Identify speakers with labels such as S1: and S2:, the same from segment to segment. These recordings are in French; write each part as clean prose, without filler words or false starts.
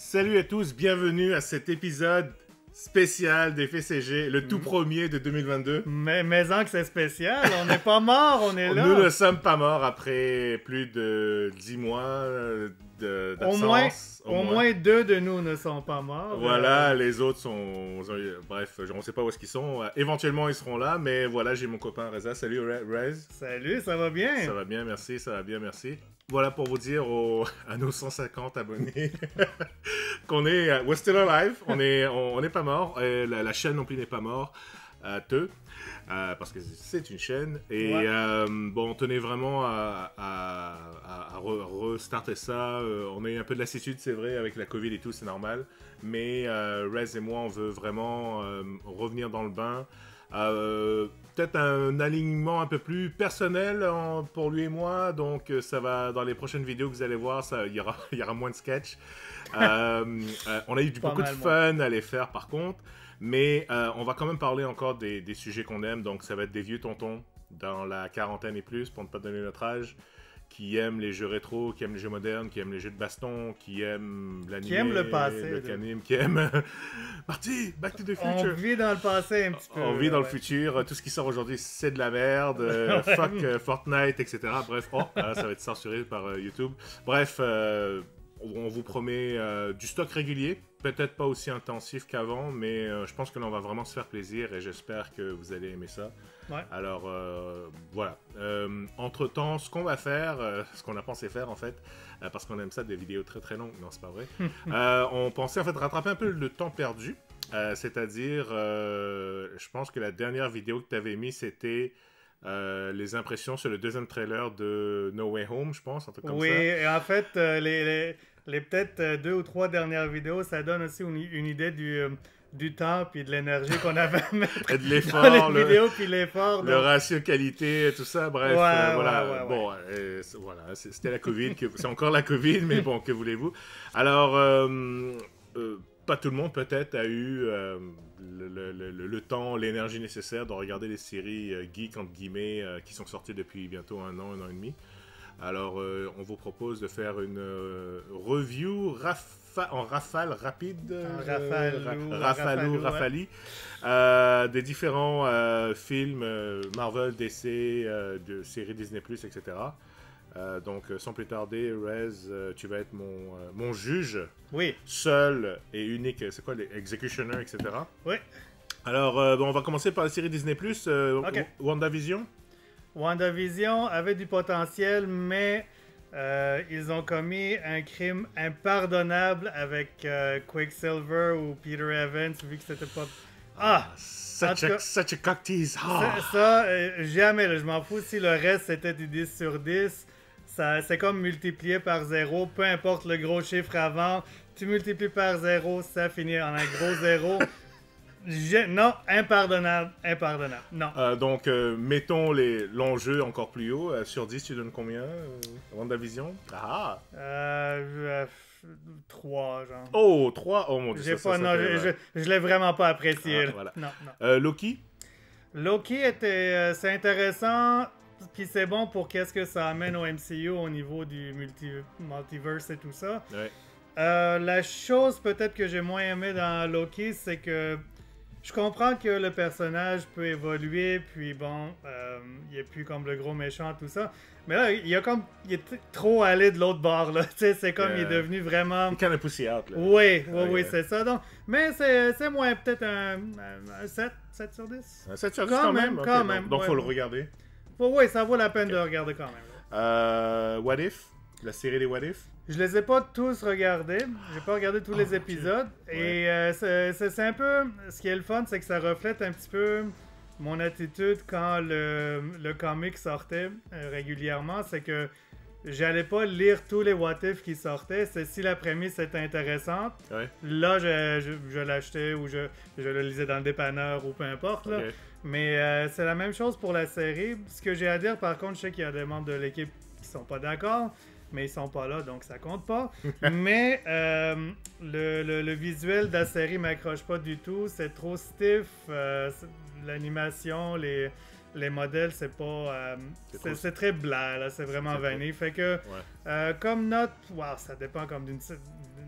S1: Salut à tous, bienvenue à cet épisode spécial des FCG, le tout premier de 2022.
S2: Mais que c'est spécial, on n'est pas mort, on est là.
S1: Nous ne sommes pas morts après plus de 10 mois d'absence.
S2: Au moins 2 de nous ne sont pas morts.
S1: Voilà, les autres sont... Bref, on ne sait pas où est-ce qu'ils sont. Éventuellement, ils seront là, mais voilà, j'ai mon copain Reza. Salut Rez.
S2: Salut, ça va bien?
S1: Ça va bien, merci, ça va bien, merci. Voilà pour vous dire à nos 150 abonnés qu'on est... we're still alive, on est pas mort, la chaîne non plus n'est pas morte, parce que c'est une chaîne, et
S2: ouais.
S1: bon, on tenait vraiment à restarter ça. On a eu un peu de lassitude, c'est vrai, avec la Covid et tout, c'est normal, mais Rez et moi, on veut vraiment revenir dans le bain. Peut-être un alignement un peu plus personnel pour lui et moi, donc ça va dans les prochaines vidéos que vous allez voir, il y aura moins de sketch. On a eu beaucoup de fun à les faire par contre, mais on va quand même parler encore des sujets qu'on aime, donc ça va être des vieux tontons dans la quarantaine et plus, pour ne pas donner notre âge, qui aiment les jeux rétro, qui aiment les jeux modernes, qui aiment les jeux de baston, qui aiment l'anime,
S2: qui aiment le passé,
S1: le canime, qui aiment Marty, Back to the Future.
S2: On vit dans le passé un petit peu.
S1: On vit dans le futur. Tout ce qui sort aujourd'hui, c'est de la merde. Fuck Fortnite, etc. Bref, ça va être censuré par YouTube. Bref, on vous promet du stock régulier. Peut-être pas aussi intensif qu'avant, mais je pense que là, on va vraiment se faire plaisir et j'espère que vous allez aimer ça.
S2: Ouais.
S1: Alors, voilà. Entre-temps, ce qu'on va faire, ce qu'on a pensé faire, en fait, parce qu'on aime ça, des vidéos très très longues, non, c'est pas vrai. On pensait, en fait, rattraper un peu le temps perdu. C'est-à-dire, je pense que la dernière vidéo que tu avais mis, c'était les impressions sur le deuxième trailer de No Way Home, je pense, un truc comme ça.
S2: Oui, et en fait, les peut-être 2 ou 3 dernières vidéos, ça donne aussi une idée du temps puis de l'énergie qu'on avait à mettre
S1: et de l'effort,
S2: dans les vidéos puis l'effort.
S1: Le ratio qualité, tout ça, bref, voilà. Bon, voilà, c'était la Covid, c'est encore la Covid, mais bon, que voulez-vous. Alors, pas tout le monde peut-être a eu le temps, l'énergie nécessaire de regarder les séries geek, entre guillemets, qui sont sorties depuis bientôt un an et demi. Alors, on vous propose de faire une review en rafale rapide, rafali, des différents films Marvel, DC, de séries Disney+, etc. Donc, sans plus tarder, Rez, tu vas être mon juge.
S2: Oui.
S1: Seul et unique, c'est quoi, les executioner, etc.
S2: Oui.
S1: Alors, on va commencer par la série Disney+,
S2: okay.
S1: WandaVision.
S2: WandaVision avait du potentiel, mais ils ont commis un crime impardonnable avec Quicksilver ou Peter Evans, vu que c'était pas...
S1: Such a cock tease.
S2: Jamais, là, je m'en fous si le reste c'était du 10 sur 10. C'est comme multiplié par 0, peu importe le gros chiffre avant, tu multiplies par 0, ça finit en un gros 0. Non, impardonnable, non.
S1: Donc, mettons l'enjeu encore plus haut. Sur 10, tu donnes combien, WandaVision?
S2: 3, genre.
S1: Oh, 3? Oh mon dieu,
S2: je l'ai vraiment pas apprécié.
S1: Voilà.
S2: Non.
S1: Loki?
S2: Loki c'est intéressant, puis c'est bon pour qu'est-ce que ça amène au MCU au niveau du multiverse et tout ça.
S1: Ouais.
S2: La chose peut-être que j'ai moins aimé dans Loki, c'est que je comprends que le personnage peut évoluer, puis bon, il est plus comme le gros méchant, tout ça. Mais là, il est trop allé de l'autre bord, là. Tu sais, c'est comme il est devenu vraiment...
S1: Il est kind of pussy out, là.
S2: Oui, c'est ça. Donc, mais c'est moins, peut-être un 7 sur 10.
S1: Un 7 sur 10 quand même. Donc, faut le regarder.
S2: Oui, ça vaut la peine de regarder quand
S1: même. What If? La série des What If?
S2: Je les ai pas tous regardés. J'ai pas regardé tous les épisodes. Et c'est un peu... Ce qui est le fun, c'est que ça reflète un petit peu mon attitude quand le comic sortait régulièrement. C'est que j'allais pas lire tous les What If qui sortaient. C'est si la prémisse était intéressante.
S1: Ouais.
S2: Là, je l'achetais ou je le lisais dans le dépanneur ou peu importe. Là.
S1: Okay.
S2: Mais c'est la même chose pour la série. Ce que j'ai à dire, par contre, je sais qu'il y a des membres de l'équipe qui sont pas d'accord. Mais ils sont pas là, donc ça compte pas. Mais le visuel de la série m'accroche pas du tout. C'est trop stiff. L'animation, les modèles, c'est pas... c'est très blanc, là. C'est vraiment vanille. Fait que, comme note, wow, ça dépend comme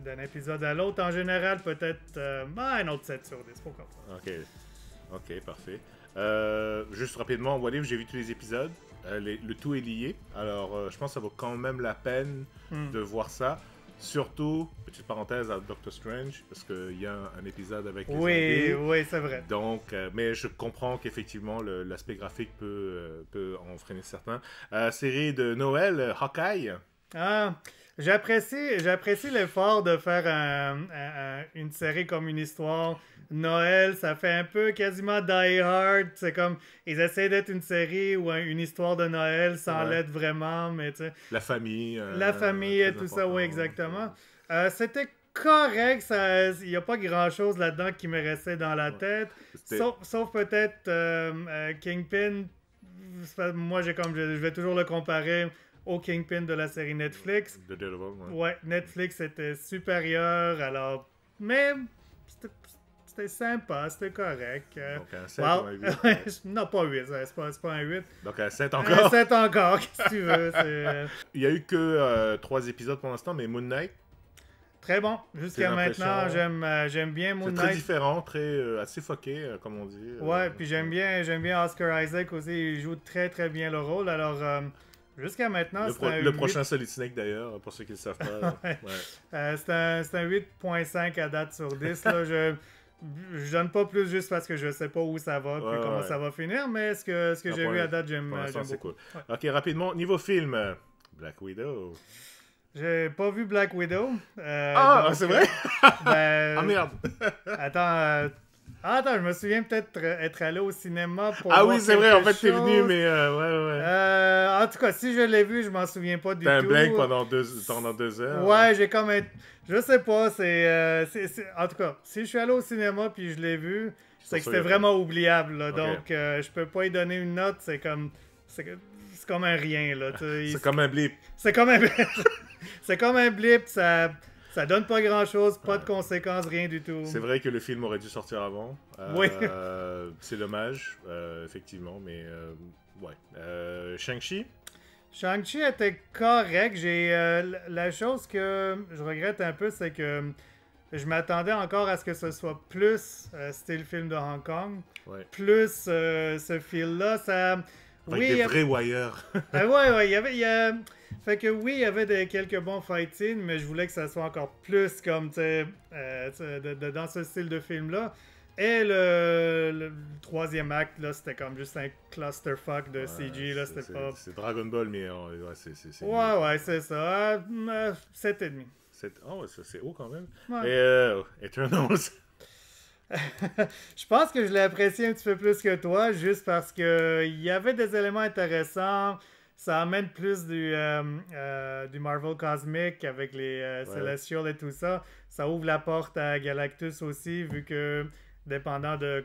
S2: d'un épisode à l'autre. En général, peut-être un autre 7 sur 10, pourquoi pas.
S1: Ok, parfait. Juste rapidement, What If, j'ai vu tous les épisodes. Le tout est lié. Alors, je pense que ça vaut quand même la peine de voir ça. Surtout, petite parenthèse à Doctor Strange, parce qu'il y a un épisode avec les zombies.
S2: Oui, c'est vrai.
S1: Donc, mais je comprends qu'effectivement, l'aspect graphique peut en freiner certains. Série de Noël, Hawkeye.
S2: J'apprécie l'effort de faire une série comme une histoire. Noël, ça fait un peu quasiment Die Hard. C'est comme, ils essaient d'être une série ou une histoire de Noël sans l'être vraiment, mais tu sais.
S1: La famille.
S2: La famille et tout ça, oui, exactement. C'était correct, il n'y a pas grand-chose là-dedans qui me restait dans la tête. Sauf peut-être Kingpin. Moi, je vais toujours le comparer au Kingpin de la série Netflix.
S1: De Daredevil,
S2: ouais, Netflix était supérieur, alors... Mais c'était sympa, c'était correct.
S1: Donc un 7 ou un 8?
S2: Non, pas 8, c'est pas un 8.
S1: Donc un 7 encore?
S2: Un 7 encore, qu'est-ce que tu veux.
S1: Il y a eu que 3 épisodes pour l'instant, mais Moon Knight?
S2: Très bon. Jusqu'à maintenant, j'aime bien Moon Knight.
S1: C'est très différent, assez fucké, comme on dit.
S2: Ouais, puis j'aime bien Oscar Isaac aussi. Il joue très très bien le rôle. Alors, jusqu'à maintenant,
S1: le prochain Solid Snake d'ailleurs, pour ceux qui ne le savent pas.
S2: Ouais. C'est un 8.5 à date sur 10. Là. Je donne pas plus juste parce que je sais pas où ça va puis comment ça va finir, mais ce que j'ai vu à date, j'aime beaucoup.
S1: Cool. Ok, rapidement, niveau film, Black Widow.
S2: J'ai pas vu Black Widow.
S1: C'est vrai?
S2: Ben,
S1: merde!
S2: Attends, je me souviens peut-être être allé au cinéma pour
S1: Ah
S2: voir
S1: oui, c'est vrai, en fait,
S2: chose.
S1: t'es venu, mais ouais.
S2: En tout cas, si je l'ai vu, je m'en souviens pas du tout.
S1: T'as un break pendant 2 heures.
S2: Ouais, j'ai comme... Je sais pas, en tout cas, si je suis allé au cinéma puis je l'ai vu, c'est que c'était vraiment oubliable, là. Okay. Donc, je peux pas y donner une note, c'est comme un rien, là.
S1: C'est comme un blip.
S2: C'est comme un blip. C'est comme un blip, ça donne pas grand-chose, pas de conséquences, rien du tout.
S1: C'est vrai que le film aurait dû sortir avant.
S2: Oui.
S1: C'est dommage, effectivement, mais ouais. Shang-Chi?
S2: Shang-Chi était correct. La chose que je regrette un peu, c'est que je m'attendais encore à ce que ce soit plus style film de Hong Kong.
S1: Ouais.
S2: Plus ce feel-là, ça...
S1: Avec des vrais wires.
S2: Ouais, fait que oui, il y avait quelques bons fight-ins, mais je voulais que ça soit encore plus comme, dans ce style de film-là. Et le troisième acte, là, c'était comme juste un clusterfuck de CG, là, c'était pas...
S1: C'est Dragon Ball, mais c'est...
S2: Ouais, c'est ça. 7,5.
S1: Oh, c'est haut quand même.
S2: Ouais.
S1: Et Eternals...
S2: Je pense que je l'ai apprécié un petit peu plus que toi, juste parce que il y avait des éléments intéressants. Ça amène plus du Marvel Cosmic avec les Celestials et tout ça. Ça ouvre la porte à Galactus aussi, vu que, dépendant de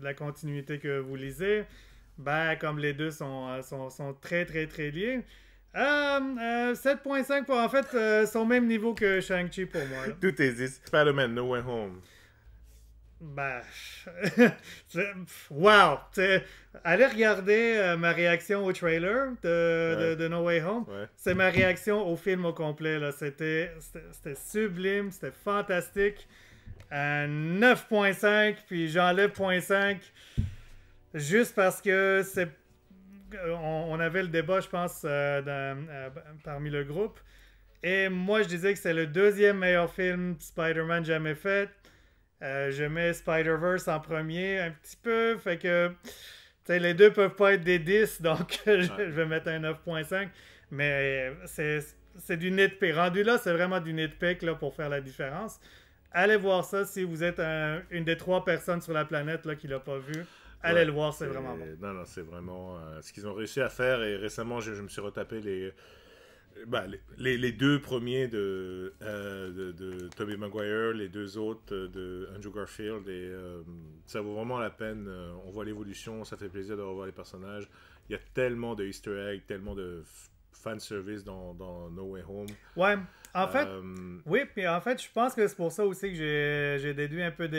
S2: la continuité que vous lisez, comme les deux sont très, très, très liés. 7.5 pour, en fait, sont au même niveau que Shang-Chi pour moi. Là.
S1: Tout est dit. Spider-Man No Way Home.
S2: Wow! Allez regarder ma réaction au trailer de No Way Home.
S1: Ouais.
S2: C'est ma réaction au film au complet. C'était sublime, c'était fantastique. 9.5, puis j'enlève 0.5 juste parce que on avait le débat, je pense, parmi le groupe. Et moi, je disais que c'est le deuxième meilleur film Spider-Man jamais fait. Je mets Spider-Verse en premier un petit peu, fait que les deux peuvent pas être des 10, donc je vais mettre un 9.5, mais c'est du nitpick. Rendu là, c'est vraiment du nitpick là, pour faire la différence. Allez voir ça si vous êtes une des 3 personnes sur la planète là, qui l'a pas vu. Allez le voir, c'est vraiment bon.
S1: Non, c'est vraiment ce qu'ils ont réussi à faire, et récemment, je me suis retapé les 2 premiers de Tobey Maguire, les 2 autres de Andrew Garfield, et ça vaut vraiment la peine. On voit l'évolution, ça fait plaisir de revoir les personnages. Il y a tellement de Easter eggs, tellement de fanservice dans No Way Home.
S2: Ouais, en fait, oui, puis en fait, je pense que c'est pour ça aussi que j'ai déduit un peu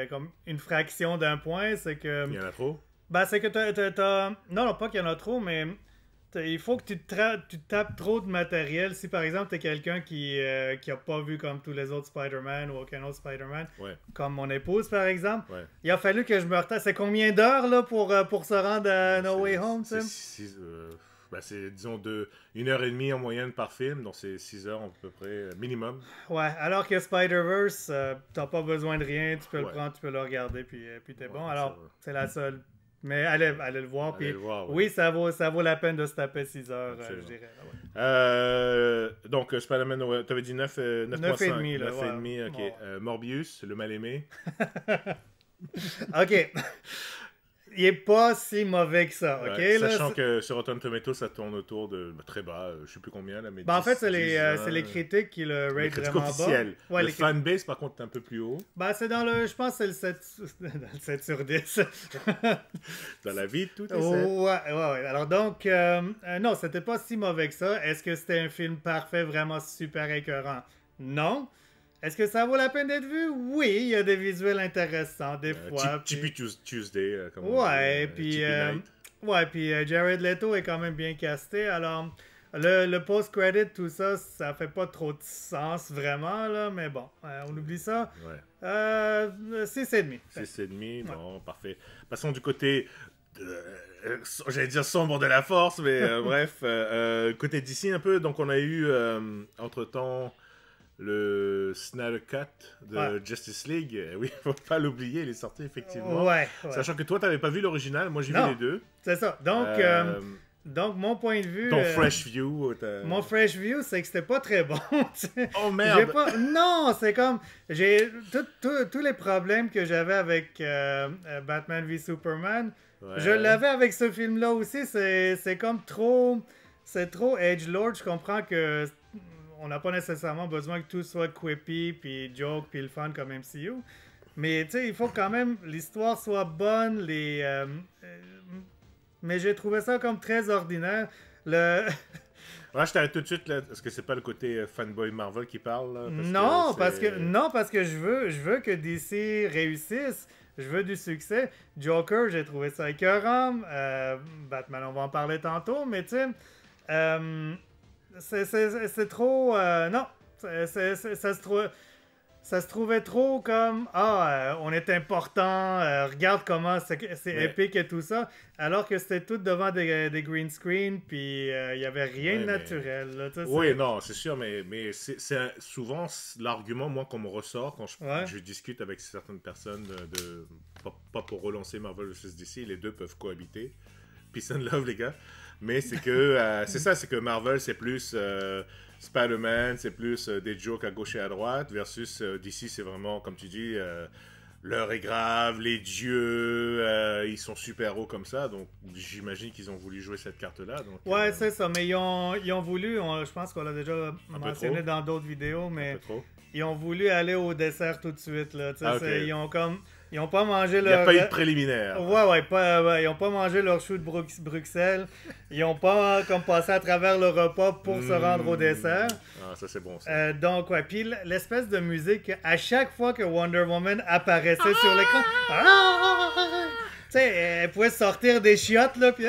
S2: comme une fraction d'un point, c'est que...
S1: Il y en a trop?
S2: C'est que t'as... Non, pas qu'il y en a trop, mais... il faut que tu tapes trop de matériel. Si par exemple tu es quelqu'un qui a pas vu comme tous les autres Spider-Man ou aucun autre Spider-Man, comme mon épouse par exemple, il a fallu que je me retape. C'est combien d'heures là pour se rendre à No Way Home?
S1: C'est disons de 1h30 en moyenne par film, donc c'est 6 heures à peu près minimum.
S2: Ouais, alors que Spider-Verse, t'as pas besoin de rien, tu peux le prendre, tu peux le regarder, puis t'es bon. Alors, c'est la seule. Mais allez le voir. Puis, oui, ça vaut la peine de se taper 6 heures, je dirais.
S1: Donc, Spider-Man, t'avais dit 9,5.
S2: 9,5,
S1: ok. Morbius, le mal-aimé.
S2: Ok. Il est pas si mauvais que ça, ok?
S1: Sachant que sur Rotten Tomatoes, ça tourne autour de très bas, je sais plus combien là, mais
S2: en fait, c'est les critiques qui le rate vraiment
S1: officiels.
S2: bas.
S1: Le fanbase, par contre, est un peu plus haut.
S2: C'est dans le, je pense que c'est le 7 sur 10.
S1: Dans la vie, tout est 7.
S2: Ouais. Alors donc, non, c'était pas si mauvais que ça. Est-ce que c'était un film parfait, vraiment super écœurant? Non. Est-ce que ça vaut la peine d'être vu? Oui, il y a des visuels intéressants des fois.
S1: Chippy Tuesday, comme
S2: puis Jared Leto est quand même bien casté. Alors, le post-credit, tout ça, ça fait pas trop de sens vraiment, là, mais bon, on oublie ça. 6,5.
S1: 6,5, bon, parfait. Passons du côté... j'allais dire sombre de la force, mais bref, côté d'ici un peu, donc on a eu entre-temps le Snyder Cut de Justice League. Oui, faut pas l'oublier, il est sorti effectivement. Sachant que toi, t'avais pas vu l'original, moi j'ai vu les deux.
S2: C'est ça. Donc, mon point de vue...
S1: Ton fresh view.
S2: Mon fresh view, c'est que c'était pas très bon.
S1: Oh merde!
S2: Non, c'est comme... J'ai tous les problèmes que j'avais avec Batman v Superman, je l'avais avec ce film-là aussi. C'est comme trop... C'est trop edgelord. Je comprends que on n'a pas nécessairement besoin que tout soit quippy, puis joke, puis le fun comme MCU. Mais tu sais, il faut quand même l'histoire soit bonne. Mais j'ai trouvé ça comme très ordinaire.
S1: Je t'arrête tout de suite là. Est-ce que c'est pas le côté fanboy Marvel qui parle là?
S2: Parce que je veux que DC réussisse. Je veux du succès. Joker, j'ai trouvé ça écœurant. Batman, on va en parler tantôt, mais tu sais, c'est trop... non, ça se trouvait trop comme on est important, regarde comment c'est épique et tout ça, alors que c'était tout devant des green screen, puis il n'y avait rien de naturel. Là,
S1: non, c'est sûr, mais c'est souvent l'argument, moi, qu'on me ressort quand je discute avec certaines personnes, pas pour relancer Marvel vs DC, les deux peuvent cohabiter. Peace and love, les gars. Mais c'est que, c'est que Marvel, c'est plus... Spider-Man, c'est plus des jokes à gauche et à droite, versus DC, c'est vraiment, comme tu dis, l'heure est grave, les dieux, ils sont super hauts comme ça, donc j'imagine qu'ils ont voulu jouer cette carte-là.
S2: C'est ça, mais ils ont voulu, je pense qu'on l'a déjà mentionné dans d'autres vidéos, mais ils ont voulu aller au dessert tout de suite. Là, ils ont pas mangé leur...
S1: Il n'y a pas eu de préliminaire.
S2: Ils ont pas mangé leur chou de Bruxelles. Ils ont pas comme passé à travers le repas pour se rendre au dessert.
S1: Ah, ça c'est bon ça.
S2: Donc, puis l'espèce de musique, à chaque fois que Wonder Woman apparaissait sur l'écran, tu sais, elle pouvait sortir des chiottes, là, puis...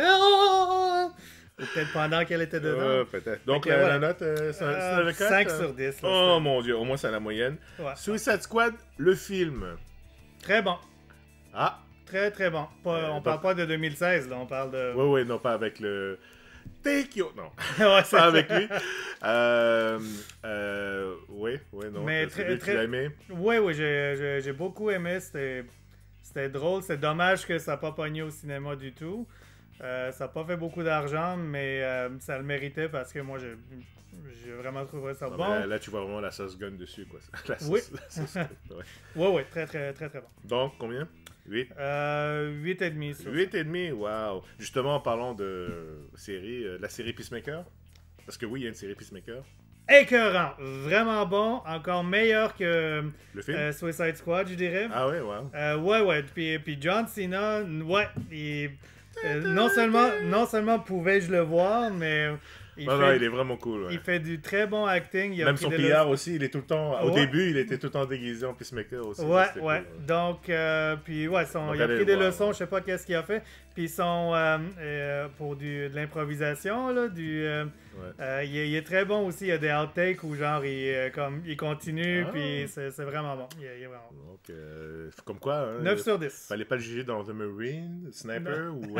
S2: Ou peut-être pendant qu'elle était dedans.
S1: Peut-être. Donc, la note, c'est
S2: 5 sur 10. Là,
S1: oh mon Dieu, au moins c'est la moyenne. Suicide Squad, le film.
S2: Très bon.
S1: Ah.
S2: Très, très bon. On parle pas de 2016, là. On parle de...
S1: Oui, non, pas avec le... Take you... Non.
S2: Pas
S1: avec lui. Non.
S2: Mais
S1: tu l'as aimé?
S2: Oui, j'ai beaucoup aimé. C'était drôle. C'est dommage que ça n'a pas pogné au cinéma du tout. Ça n'a pas fait beaucoup d'argent, mais ça le méritait parce que moi, j'ai vraiment trouvé ça bon.
S1: Là, tu vois vraiment la sauce gun dessus, quoi.
S2: Oui.
S1: La sauce gun,
S2: oui, très, très, très, très bon.
S1: Donc, combien? 8?
S2: 8,5.
S1: 8,5, wow. Justement, en parlant de série, la série Peacemaker. Parce que oui, il y a une série Peacemaker.
S2: Écœurant. Vraiment bon. Encore meilleur que
S1: le film?
S2: Suicide Squad, je dirais.
S1: Ah ouais, wow.
S2: Ouais. Puis John Cena, non seulement pouvais-je le voir, mais
S1: Non, il est vraiment cool. Ouais.
S2: Il fait du très bon acting.
S1: Même son PR aussi, il est tout le temps. Au début, il était tout le temps déguisé en Peacemaker aussi.
S2: Ouais.
S1: Cool.
S2: Donc, puis ouais, il a pris des leçons, je sais pas qu'est-ce qu'il a fait. Puis pour de l'improvisation, là, il est très bon aussi. Il y a des outtakes où genre il continue, puis c'est vraiment bon. Il est vraiment bon.
S1: Donc, comme quoi, hein,
S2: 9 sur 10.
S1: Fallait pas le juger dans The Marine, Sniper, ou...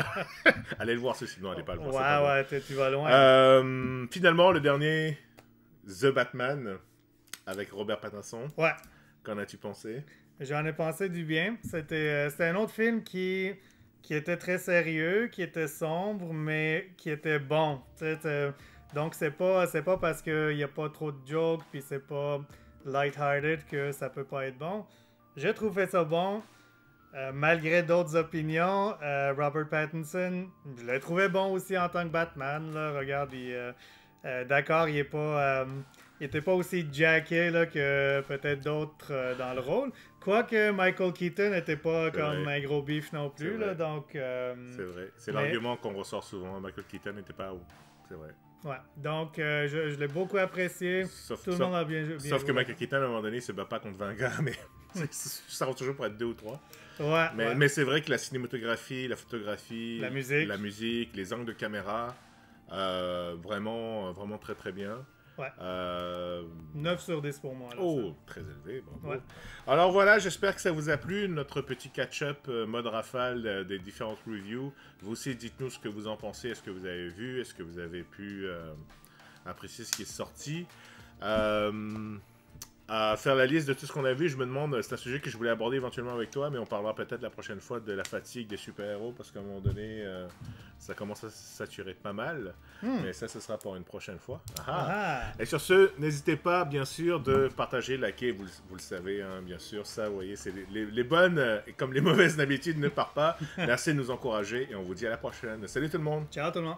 S1: Allez le voir, ceci. Non, allez pas le voir.
S2: Ouais, tu vas loin.
S1: Finalement, le dernier, The Batman, avec Robert Pattinson.
S2: Ouais.
S1: Qu'en as-tu pensé?
S2: J'en ai pensé du bien. C'était un autre film qui était très sérieux, qui était sombre, mais qui était bon. Donc, c'est pas parce qu'il n'y a pas trop de jokes, puis c'est pas light-hearted que ça peut pas être bon. J'ai trouvé ça bon. Malgré d'autres opinions, Robert Pattinson, je l'ai trouvé bon aussi en tant que Batman. Là. Regarde, d'accord, il était pas aussi jacké là, que peut-être d'autres dans le rôle. Quoique Michael Keaton n'était pas comme un gros beef non plus. Là, donc,
S1: c'est vrai. C'est l'argument qu'on ressort souvent. Michael Keaton n'était pas haut. C'est vrai.
S2: Ouais, donc je l'ai beaucoup apprécié. Tout le monde a bien joué.
S1: Sauf que Michael Keaton, à un moment donné, se bat pas contre 20 gars, mais ça va toujours pour être 2 ou 3.
S2: Ouais,
S1: mais c'est vrai que la cinématographie, la photographie,
S2: la musique,
S1: les angles de caméra, vraiment, vraiment très très bien.
S2: Ouais. 9 sur 10 pour moi. Là,
S1: très élevé. Bon,
S2: ouais.
S1: Alors voilà, j'espère que ça vous a plu, notre petit catch-up mode rafale des différentes reviews. Vous aussi, dites-nous ce que vous en pensez. Est-ce que vous avez vu? Est-ce que vous avez pu apprécier ce qui est sorti? À faire la liste de tout ce qu'on a vu, je me demande, c'est un sujet que je voulais aborder éventuellement avec toi, mais on parlera peut-être la prochaine fois de la fatigue des super-héros, parce qu'à un moment donné, ça commence à saturer pas mal. Mais ça, ce sera pour une prochaine fois. Et sur ce, n'hésitez pas, bien sûr, de partager, liker, vous le savez, hein, bien sûr. Ça, vous voyez, c'est les bonnes, comme les mauvaises habitudes ne partent pas. Merci de nous encourager, et on vous dit à la prochaine. Salut tout le monde!
S2: Ciao tout le monde!